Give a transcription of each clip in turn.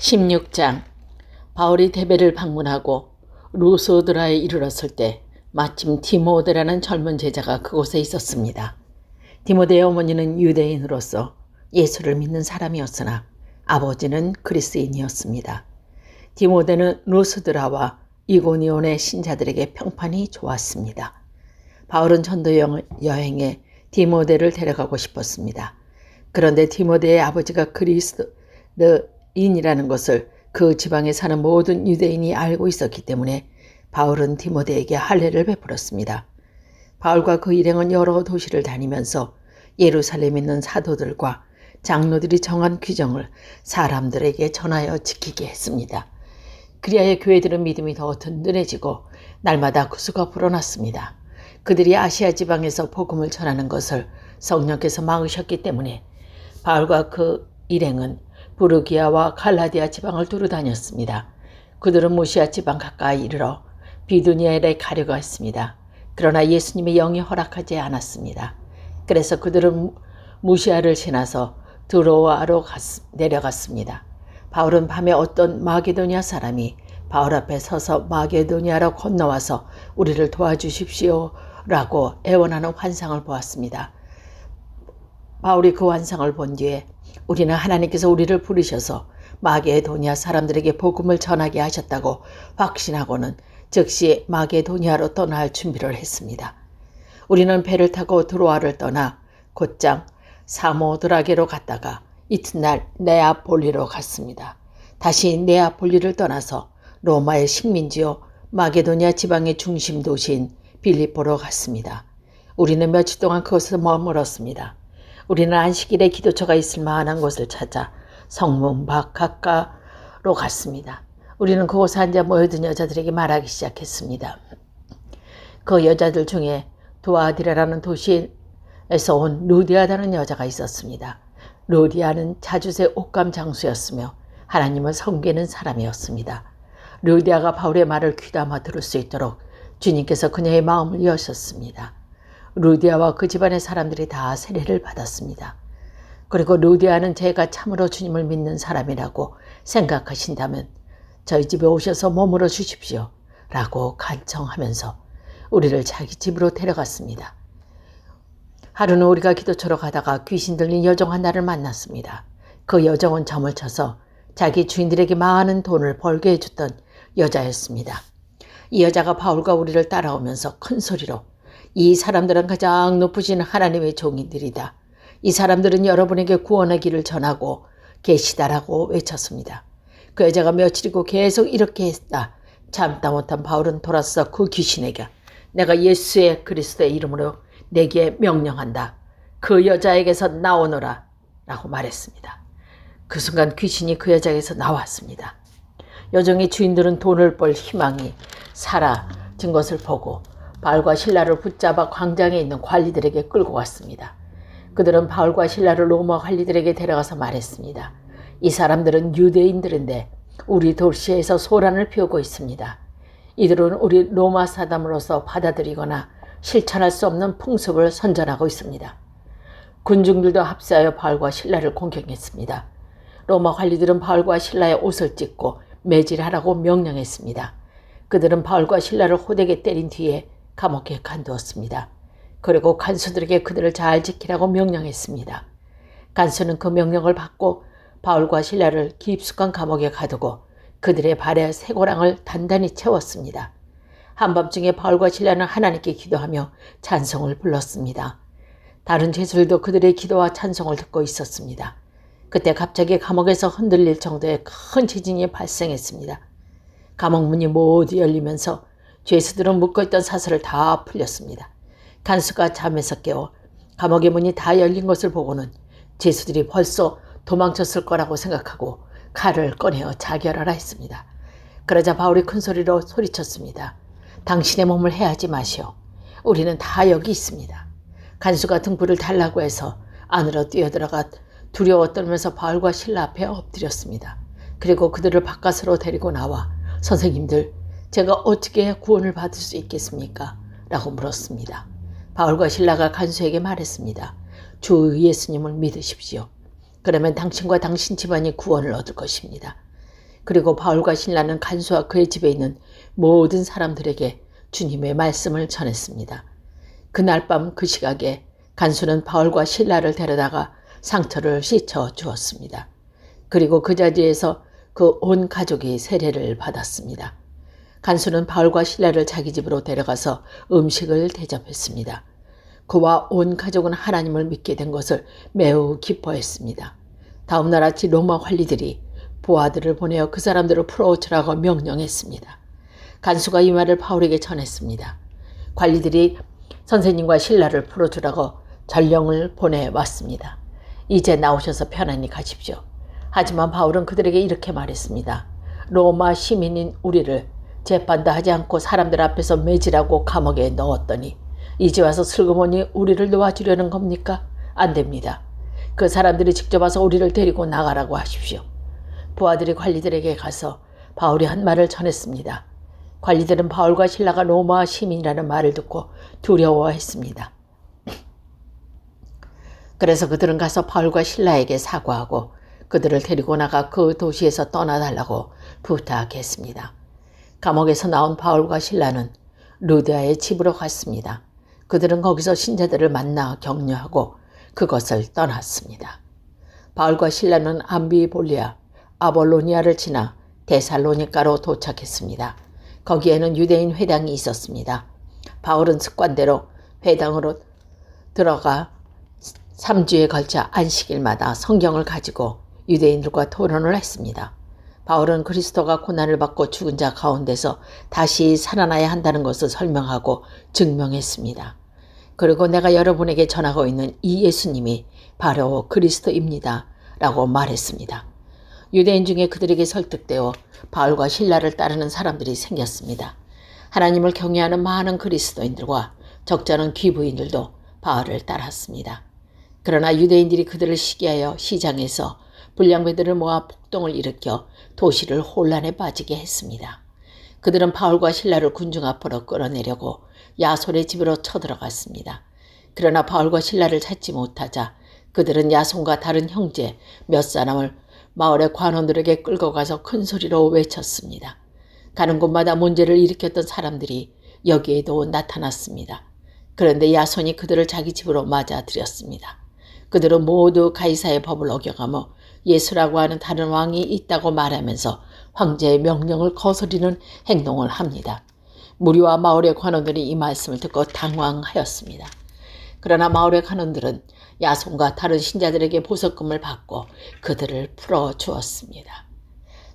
16장. 바울이 데베를 방문하고 루소드라에 이르렀을 때 마침 디모데라는 젊은 제자가 그곳에 있었습니다. 디모데의 어머니는 유대인으로서 예수를 믿는 사람이었으나 아버지는 그리스인이었습니다. 디모데는 루스드라와 이고니온의 신자들에게 평판이 좋았습니다. 바울은 전도 여행에 디모데를 데려가고 싶었습니다. 그런데 디모데의 아버지가 그리스도인이라는 것을 그 지방에 사는 모든 유대인이 알고 있었기 때문에 바울은 디모데에게 할례를 베풀었습니다. 바울과 그 일행은 여러 도시를 다니면서 예루살렘에 있는 사도들과 장로들이 정한 규정을 사람들에게 전하여 지키게 했습니다. 그리하여 교회들은 믿음이 더 든든해지고 날마다 구수가 불어났습니다. 그들이 아시아 지방에서 복음을 전하는 것을 성령께서 막으셨기 때문에 바울과 그 일행은 부르기아와 갈라디아 지방을 두루 다녔습니다. 그들은 무시아 지방 가까이 이르러 비두니아에 가려고 했습니다. 그러나 예수님의 영이 허락하지 않았습니다. 그래서 그들은 무시아를 지나서 드로아로 내려갔습니다. 바울은 밤에 어떤 마게도니아 사람이 바울 앞에 서서 마게도니아로 건너와서 우리를 도와주십시오 라고 애원하는 환상을 보았습니다. 바울이 그 환상을 본 뒤에 우리는 하나님께서 우리를 부르셔서 마게도니아 사람들에게 복음을 전하게 하셨다고 확신하고는 즉시 마게도니아로 떠날 준비를 했습니다. 우리는 배를 타고 드로아를 떠나 곧장 사모드라게로 갔다가 이튿날 네아폴리로 갔습니다. 다시 네아폴리를 떠나서 로마의 식민지요 마게도니아 지방의 중심 도시인 빌립보로 갔습니다. 우리는 며칠 동안 그곳에서 머물었습니다. 우리는 안식일에 기도처가 있을 만한 곳을 찾아 성문 밖 가까로 갔습니다. 우리는 그곳에 앉아 모여든 여자들에게 말하기 시작했습니다. 그 여자들 중에 두아디라라는 도시에서 온 루디아라는 여자가 있었습니다. 루디아는 자주새 옷감 장수였으며 하나님을 섬기는 사람이었습니다. 루디아가 바울의 말을 귀담아 들을 수 있도록 주님께서 그녀의 마음을 여셨습니다. 루디아와 그 집안의 사람들이 다 세례를 받았습니다. 그리고 루디아는 제가 참으로 주님을 믿는 사람이라고 생각하신다면 저희 집에 오셔서 머물러 주십시오 라고 간청하면서 우리를 자기 집으로 데려갔습니다. 하루는 우리가 기도처로 가다가 귀신 들린 여종 하나를 만났습니다. 그 여종은 점을 쳐서 자기 주인들에게 많은 돈을 벌게 해줬던 여자였습니다. 이 여자가 바울과 우리를 따라오면서 큰 소리로 이 사람들은 가장 높으신 하나님의 종이들이다. 이 사람들은 여러분에게 구원의 길을 전하고 계시다라고 외쳤습니다. 그 여자가 며칠이고 계속 이렇게 했다. 참다 못한 바울은 돌아서 그 귀신에게 내가 예수의 그리스도의 이름으로 내게 명령한다. 그 여자에게서 나오너라 라고 말했습니다. 그 순간 귀신이 그 여자에게서 나왔습니다. 여종의 주인들은 돈을 벌 희망이 사라진 것을 보고 바울과 실라를 붙잡아 광장에 있는 관리들에게 끌고 갔습니다. 그들은 바울과 실라를 로마 관리들에게 데려가서 말했습니다. 이 사람들은 유대인들인데 우리 도시에서 소란을 피우고 있습니다. 이들은 우리 로마 사람으로서 받아들이거나 실천할 수 없는 풍습을 선전하고 있습니다. 군중들도 합세하여 바울과 실라를 공격했습니다. 로마 관리들은 바울과 실라의 옷을 찢고 매질하라고 명령했습니다. 그들은 바울과 실라를 호되게 때린 뒤에 감옥에 간두었습니다. 그리고 간수들에게 그들을 잘 지키라고 명령했습니다. 간수는 그 명령을 받고 바울과 실라를 깊숙한 감옥에 가두고 그들의 발에 쇠고랑을 단단히 채웠습니다. 한밤중에 바울과 실라는 하나님께 기도하며 찬송을 불렀습니다. 다른 죄수들도 그들의 기도와 찬송을 듣고 있었습니다. 그때 갑자기 감옥에서 흔들릴 정도의 큰 지진이 발생했습니다. 감옥 문이 모두 열리면서 죄수들은 묶어있던 사슬을 다 풀렸습니다. 간수가 잠에서 깨어 감옥의 문이 다 열린 것을 보고는 죄수들이 벌써 도망쳤을 거라고 생각하고 칼을 꺼내어 자결하라 했습니다. 그러자 바울이 큰 소리로 소리쳤습니다. 당신의 몸을 해하지 마시오. 우리는 다 여기 있습니다. 간수가 등불을 달라고 해서 안으로 뛰어들어가 두려워 떨면서 바울과 실라 앞에 엎드렸습니다. 그리고 그들을 바깥으로 데리고 나와 선생님들, 제가 어떻게 구원을 받을 수 있겠습니까? 라고 물었습니다. 바울과 실라가 간수에게 말했습니다. 주 예수님을 믿으십시오. 그러면 당신과 당신 집안이 구원을 얻을 것입니다. 그리고 바울과 실라는 간수와 그의 집에 있는 모든 사람들에게 주님의 말씀을 전했습니다. 그날 밤 그 시각에 간수는 바울과 실라를 데려다가 상처를 씻어 주었습니다. 그리고 그 자리에서 그 온 가족이 세례를 받았습니다. 간수는 바울과 실라를 자기 집으로 데려가서 음식을 대접했습니다. 그와 온 가족은 하나님을 믿게 된 것을 매우 기뻐했습니다. 다음 날 아침 로마 관리들이 부하들을 보내어 그 사람들을 풀어오치라고 명령했습니다. 간수가 이 말을 바울에게 전했습니다. 관리들이 선생님과 신라를 풀어주라고 전령을 보내왔습니다. 이제 나오셔서 편안히 가십시오. 하지만 바울은 그들에게 이렇게 말했습니다. 로마 시민인 우리를 재판도 하지 않고 사람들 앞에서 매질하고 감옥에 넣었더니 이제 와서 슬그머니 우리를 놓아주려는 겁니까? 안 됩니다. 그 사람들이 직접 와서 우리를 데리고 나가라고 하십시오. 부하들이 관리들에게 가서 바울이 한 말을 전했습니다. 관리들은 바울과 실라가 로마 시민이라는 말을 듣고 두려워했습니다. 그래서 그들은 가서 바울과 실라에게 사과하고 그들을 데리고 나가 그 도시에서 떠나달라고 부탁했습니다. 감옥에서 나온 바울과 실라는 루디아의 집으로 갔습니다. 그들은 거기서 신자들을 만나 격려하고 그것을 떠났습니다. 바울과 실라는 암비볼리아, 아볼로니아를 지나 데살로니가로 도착했습니다. 거기에는 유대인 회당이 있었습니다. 바울은 습관대로 회당으로 들어가 3주에 걸쳐 안식일마다 성경을 가지고 유대인들과 토론을 했습니다. 바울은 그리스도가 고난을 받고 죽은 자 가운데서 다시 살아나야 한다는 것을 설명하고 증명했습니다. 그리고 내가 여러분에게 전하고 있는 이 예수님이 바로 그리스도입니다. 라고 말했습니다. 유대인 중에 그들에게 설득되어 바울과 실라를 따르는 사람들이 생겼습니다. 하나님을 경외하는 많은 그리스도인들과 적잖은 귀부인들도 바울을 따랐습니다. 그러나 유대인들이 그들을 시기하여 시장에서 불량배들을 모아 폭동을 일으켜 도시를 혼란에 빠지게 했습니다. 그들은 바울과 실라를 군중 앞으로 끌어내려고 야손의 집으로 쳐들어갔습니다. 그러나 바울과 실라를 찾지 못하자 그들은 야손과 다른 형제 몇 사람을 마을의 관원들에게 끌고 가서 큰 소리로 외쳤습니다. 가는 곳마다 문제를 일으켰던 사람들이 여기에도 나타났습니다. 그런데 야손이 그들을 자기 집으로 맞아들였습니다. 그들은 모두 가이사의 법을 어겨가며 예수라고 하는 다른 왕이 있다고 말하면서 황제의 명령을 거스르는 행동을 합니다. 무리와 마을의 관원들이 이 말씀을 듣고 당황하였습니다. 그러나 마을의 관원들은 야손과 다른 신자들에게 보석금을 받고 그들을 풀어주었습니다.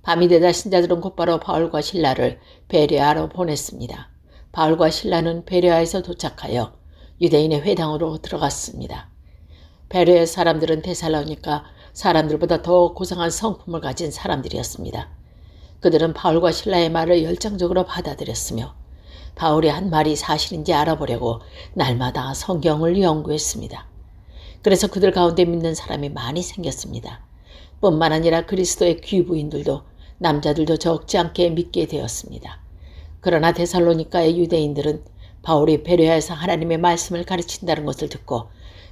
밤이 되자 신자들은 곧바로 바울과 실라를 베레아로 보냈습니다. 바울과 실라는 베레아에서 도착하여 유대인의 회당으로 들어갔습니다. 베레아 사람들은 데살로니가 사람들보다 더 고상한 성품을 가진 사람들이었습니다. 그들은 바울과 실라의 말을 열정적으로 받아들였으며 바울이 한 말이 사실인지 알아보려고 날마다 성경을 연구했습니다. 그래서 그들 가운데 믿는 사람이 많이 생겼습니다. 뿐만 아니라 그리스도의 귀부인들도 남자들도 적지 않게 믿게 되었습니다. 그러나 데살로니가의 유대인들은 바울이 베레아에서 하나님의 말씀을 가르친다는 것을 듣고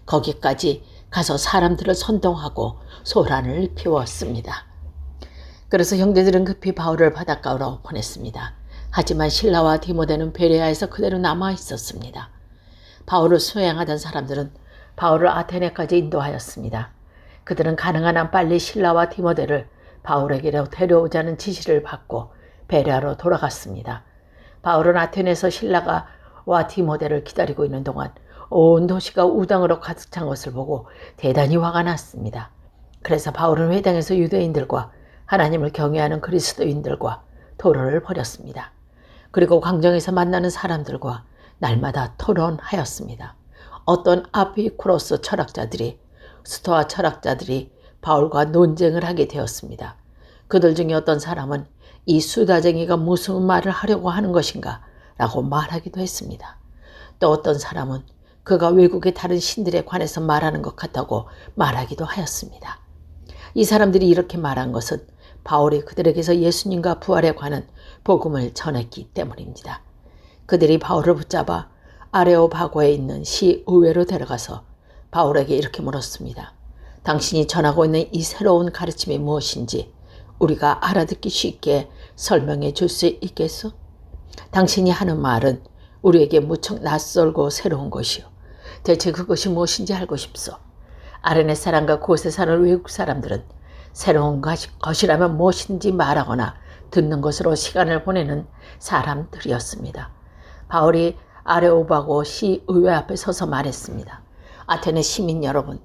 거기까지 가서 사람들을 선동하고 소란을 피웠습니다. 그래서 형제들은 급히 바울을 바닷가로 보냈습니다. 하지만 실라와 디모데는 베레아에서 그대로 남아 있었습니다. 바울을 수행하던 사람들은 바울을 아테네까지 인도하였습니다. 그들은 가능한 한 빨리 실라와 디모데를 바울에게로 데려오자는 지시를 받고 베레아로 돌아갔습니다. 바울은 아테네에서 실라와 디모데를 기다리고 있는 동안 온 도시가 우당으로 가득 찬 것을 보고 대단히 화가 났습니다. 그래서 바울은 회당에서 유대인들과 하나님을 경외하는 그리스도인들과 토론을 벌였습니다. 그리고 광장에서 만나는 사람들과 날마다 토론하였습니다. 어떤 아피쿠로스 철학자들이 스토아 철학자들이 바울과 논쟁을 하게 되었습니다. 그들 중에 어떤 사람은 이 수다쟁이가 무슨 말을 하려고 하는 것인가 라고 말하기도 했습니다. 또 어떤 사람은 그가 외국의 다른 신들에 관해서 말하는 것 같다고 말하기도 하였습니다. 이 사람들이 이렇게 말한 것은 바울이 그들에게서 예수님과 부활에 관한 복음을 전했기 때문입니다. 그들이 바울을 붙잡아 아레오바고에 있는 시의회로 데려가서 바울에게 이렇게 물었습니다. 당신이 전하고 있는 이 새로운 가르침이 무엇인지 우리가 알아듣기 쉽게 설명해 줄 수 있겠소? 당신이 하는 말은 우리에게 무척 낯설고 새로운 것이요. 대체 그것이 무엇인지 알고 싶소. 아르네 사람과 곳에 사는 외국 사람들은 새로운 것이라면 무엇인지 말하거나 듣는 것으로 시간을 보내는 사람들이었습니다. 바울이 아레오바고 시의회 앞에 서서 말했습니다. 아테네 시민 여러분,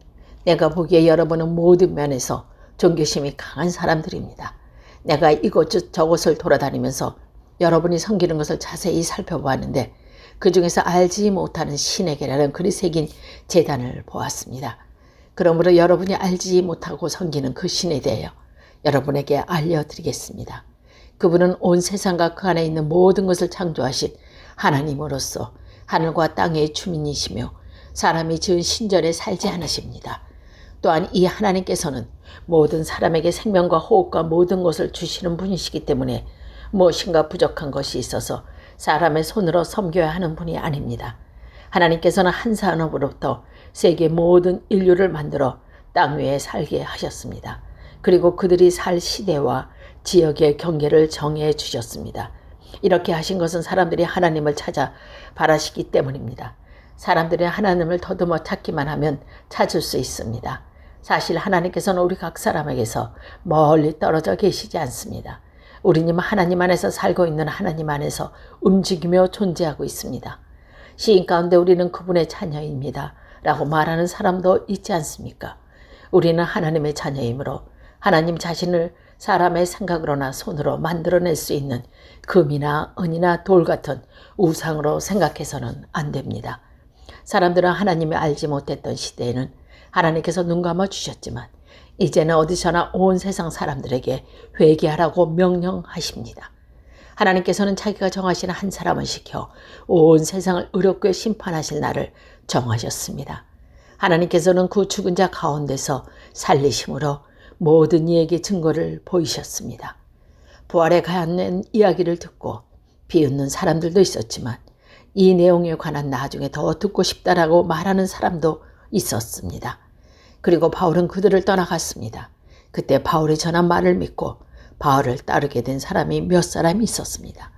내가 보기에 여러분은 모든 면에서 종교심이 강한 사람들입니다. 내가 이곳저곳을 돌아다니면서 여러분이 섬기는 것을 자세히 살펴보았는데 그 중에서 알지 못하는 신에게라는 글이 새긴 제단을 보았습니다. 그러므로 여러분이 알지 못하고 섬기는 그 신에 대하여 여러분에게 알려드리겠습니다. 그분은 온 세상과 그 안에 있는 모든 것을 창조하신 하나님으로서 하늘과 땅의 주민이시며 사람이 지은 신전에 살지 않으십니다. 또한 이 하나님께서는 모든 사람에게 생명과 호흡과 모든 것을 주시는 분이시기 때문에 무엇인가 부족한 것이 있어서 사람의 손으로 섬겨야 하는 분이 아닙니다. 하나님께서는 한 사람으로부터 세계 모든 인류를 만들어 땅 위에 살게 하셨습니다. 그리고 그들이 살 시대와 지역의 경계를 정해 주셨습니다. 이렇게 하신 것은 사람들이 하나님을 찾아 바라시기 때문입니다. 사람들이 하나님을 더듬어 찾기만 하면 찾을 수 있습니다. 사실 하나님께서는 우리 각 사람에게서 멀리 떨어져 계시지 않습니다. 우리는 하나님 안에서 살고 있는 하나님 안에서 움직이며 존재하고 있습니다. 시인 가운데 우리는 그분의 자녀입니다. 라고 말하는 사람도 있지 않습니까? 우리는 하나님의 자녀이므로 하나님 자신을 사람의 생각으로나 손으로 만들어낼 수 있는 금이나 은이나 돌 같은 우상으로 생각해서는 안 됩니다. 사람들은 하나님을 알지 못했던 시대에는 하나님께서 눈 감아 주셨지만 이제는 어디서나 온 세상 사람들에게 회개하라고 명령하십니다. 하나님께서는 자기가 정하신 한 사람을 시켜 온 세상을 의롭게 심판하실 날을 정하셨습니다. 하나님께서는 그 죽은 자 가운데서 살리심으로 모든 이에게 증거를 보이셨습니다. 부활에 관한 이야기를 듣고 비웃는 사람들도 있었지만 이 내용에 관한 나중에 더 듣고 싶다라고 말하는 사람도 있었습니다. 그리고 바울은 그들을 떠나갔습니다. 그때 바울이 전한 말을 믿고 바울을 따르게 된 사람이 몇 사람이 있었습니다.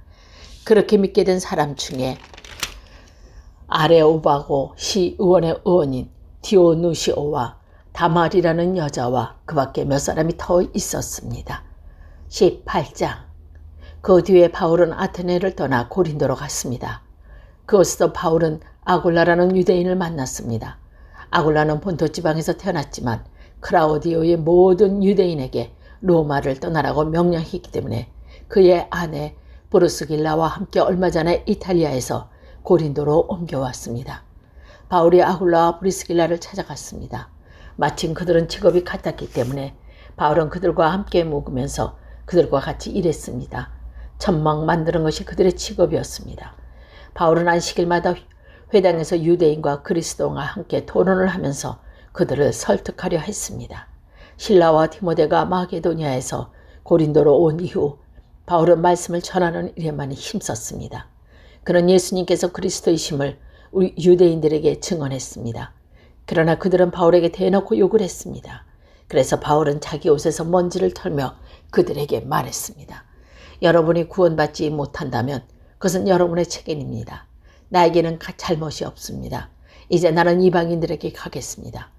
그렇게 믿게 된 사람 중에 아레오바고 시의원의 의원인 디오누시오와 다말이라는 여자와 그 밖에 몇 사람이 더 있었습니다. 18장. 그 뒤에 바울은 아테네를 떠나 고린도로 갔습니다. 그곳에서 바울은 아굴라라는 유대인을 만났습니다. 아굴라는 본토 지방에서 태어났지만 클라우디오의 모든 유대인에게 로마를 떠나라고 명령했기 때문에 그의 아내 브루스길라와 함께 얼마 전에 이탈리아에서 고린도로 옮겨왔습니다. 바울이 아굴라와 브루스길라를 찾아갔습니다. 마침 그들은 직업이 같았기 때문에 바울은 그들과 함께 묵으면서 그들과 같이 일했습니다. 천막 만드는 것이 그들의 직업이었습니다. 바울은 안식일마다 회당에서 유대인과 그리스도인과 함께 토론을 하면서 그들을 설득하려 했습니다. 실라와 디모데가 마게도니아에서 고린도로 온 이후 바울은 말씀을 전하는 일에만 힘썼습니다. 그는 예수님께서 그리스도이심을 우리 유대인들에게 증언했습니다. 그러나 그들은 바울에게 대놓고 욕을 했습니다. 그래서 바울은 자기 옷에서 먼지를 털며 그들에게 말했습니다. 여러분이 구원받지 못한다면 그것은 여러분의 책임입니다. 나에게는 잘못이 없습니다. 이제 나는 이방인들에게 가겠습니다.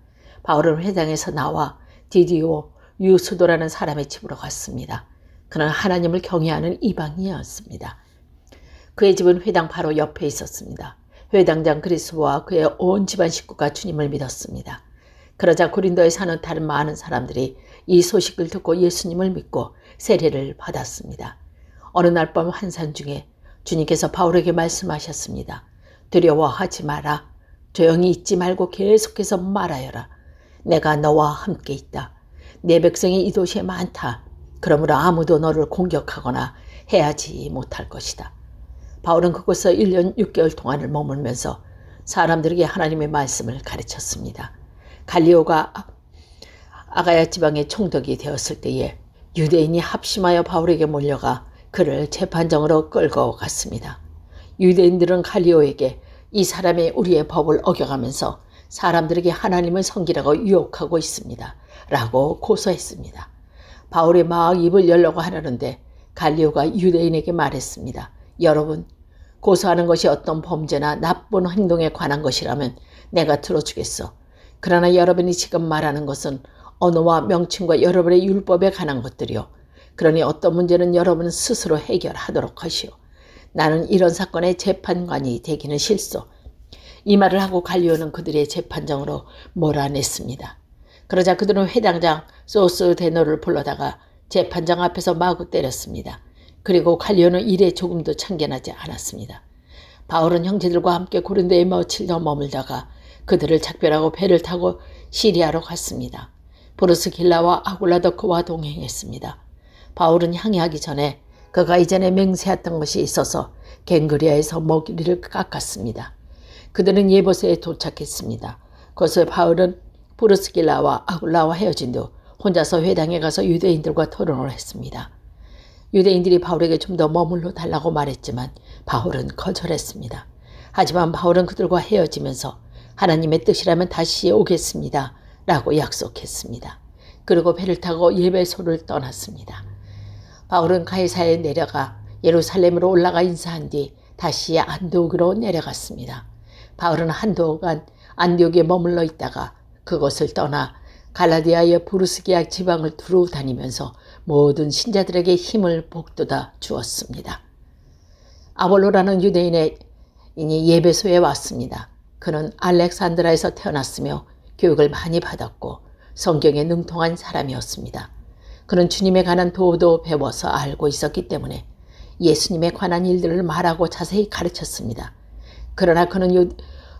바울은 회당에서 나와 디디오 유수도라는 사람의 집으로 갔습니다. 그는 하나님을 경외하는 이방인이었습니다. 그의 집은 회당 바로 옆에 있었습니다. 회당장 그리스도와 그의 온 집안 식구가 주님을 믿었습니다. 그러자 고린도에 사는 다른 많은 사람들이 이 소식을 듣고 예수님을 믿고 세례를 받았습니다. 어느 날 밤 환상 중에 주님께서 바울에게 말씀하셨습니다. 두려워하지 마라. 조용히 있지 말고 계속해서 말하여라. 내가 너와 함께 있다. 내 백성이 이 도시에 많다. 그러므로 아무도 너를 공격하거나 해하지 못할 것이다. 바울은 그곳에서 1년 6개월 동안을 머물면서 사람들에게 하나님의 말씀을 가르쳤습니다. 갈리오가 아가야 지방의 총독이 되었을 때에 유대인이 합심하여 바울에게 몰려가 그를 재판정으로 끌고 갔습니다. 유대인들은 갈리오에게 이 사람이 우리의 법을 어겨가면서 사람들에게 하나님을 섬기라고 유혹하고 있습니다. 라고 고소했습니다. 바울이 막 입을 열려고 하려는데 갈리오가 유대인에게 말했습니다. 여러분, 고소하는 것이 어떤 범죄나 나쁜 행동에 관한 것이라면 내가 들어주겠어. 그러나 여러분이 지금 말하는 것은 언어와 명칭과 여러분의 율법에 관한 것들이요. 그러니 어떤 문제는 여러분 스스로 해결하도록 하시오. 나는 이런 사건의 재판관이 되기는 싫소. 이 말을 하고 갈리오는 그들의 재판장으로 몰아냈습니다. 그러자 그들은 회당장 소스데노를 불러다가 재판장 앞에서 마구 때렸습니다. 그리고 갈리오는 일에 조금도 참견하지 않았습니다. 바울은 형제들과 함께 고린도에 며칠 더 머물다가 그들을 작별하고 배를 타고 시리아로 갔습니다. 브루스길라와 아굴라더크와 동행했습니다. 바울은 항해하기 전에 그가 이전에 맹세했던 것이 있어서 갱그리아에서 먹이를 깎았습니다. 그들은 예보세에 도착했습니다. 거기서 바울은 브루스길라와 아굴라와 헤어진 후 혼자서 회당에 가서 유대인들과 토론을 했습니다. 유대인들이 바울에게 좀 더 머물러 달라고 말했지만 바울은 거절했습니다. 하지만 바울은 그들과 헤어지면서 하나님의 뜻이라면 다시 오겠습니다. 라고 약속했습니다. 그리고 배를 타고 예배소를 떠났습니다. 바울은 가이사에 내려가 예루살렘으로 올라가 인사한 뒤 다시 안디옥으로 내려갔습니다. 바울은 한동안 안디옥에 머물러 있다가 그곳을 떠나 갈라디아의 부르스기아 지방을 두루 다니면서 모든 신자들에게 힘을 북돋아 주었습니다. 아볼로라는 유대인의 예배소에 왔습니다. 그는 알렉산드라에서 태어났으며 교육을 많이 받았고 성경에 능통한 사람이었습니다. 그는 주님에 관한 도도 배워서 알고 있었기 때문에 예수님에 관한 일들을 말하고 자세히 가르쳤습니다. 그러나 그는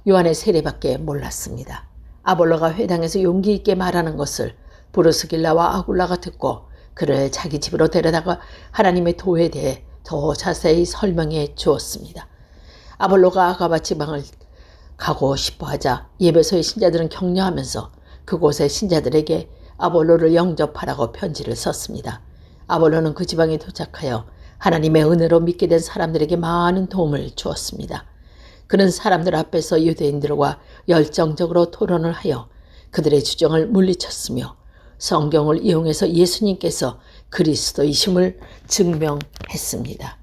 요한의 세례밖에 몰랐습니다. 아볼로가 회당에서 용기 있게 말하는 것을 브루스길라와 아굴라가 듣고 그를 자기 집으로 데려다가 하나님의 도에 대해 더 자세히 설명해 주었습니다. 아볼로가 아가바 지방을 가고 싶어하자 예배소의 신자들은 격려하면서 그곳의 신자들에게 아볼로를 영접하라고 편지를 썼습니다. 아볼로는 그 지방에 도착하여 하나님의 은혜로 믿게 된 사람들에게 많은 도움을 주었습니다. 그는 사람들 앞에서 유대인들과 열정적으로 토론을 하여 그들의 주장을 물리쳤으며 성경을 이용해서 예수님께서 그리스도이심을 증명했습니다.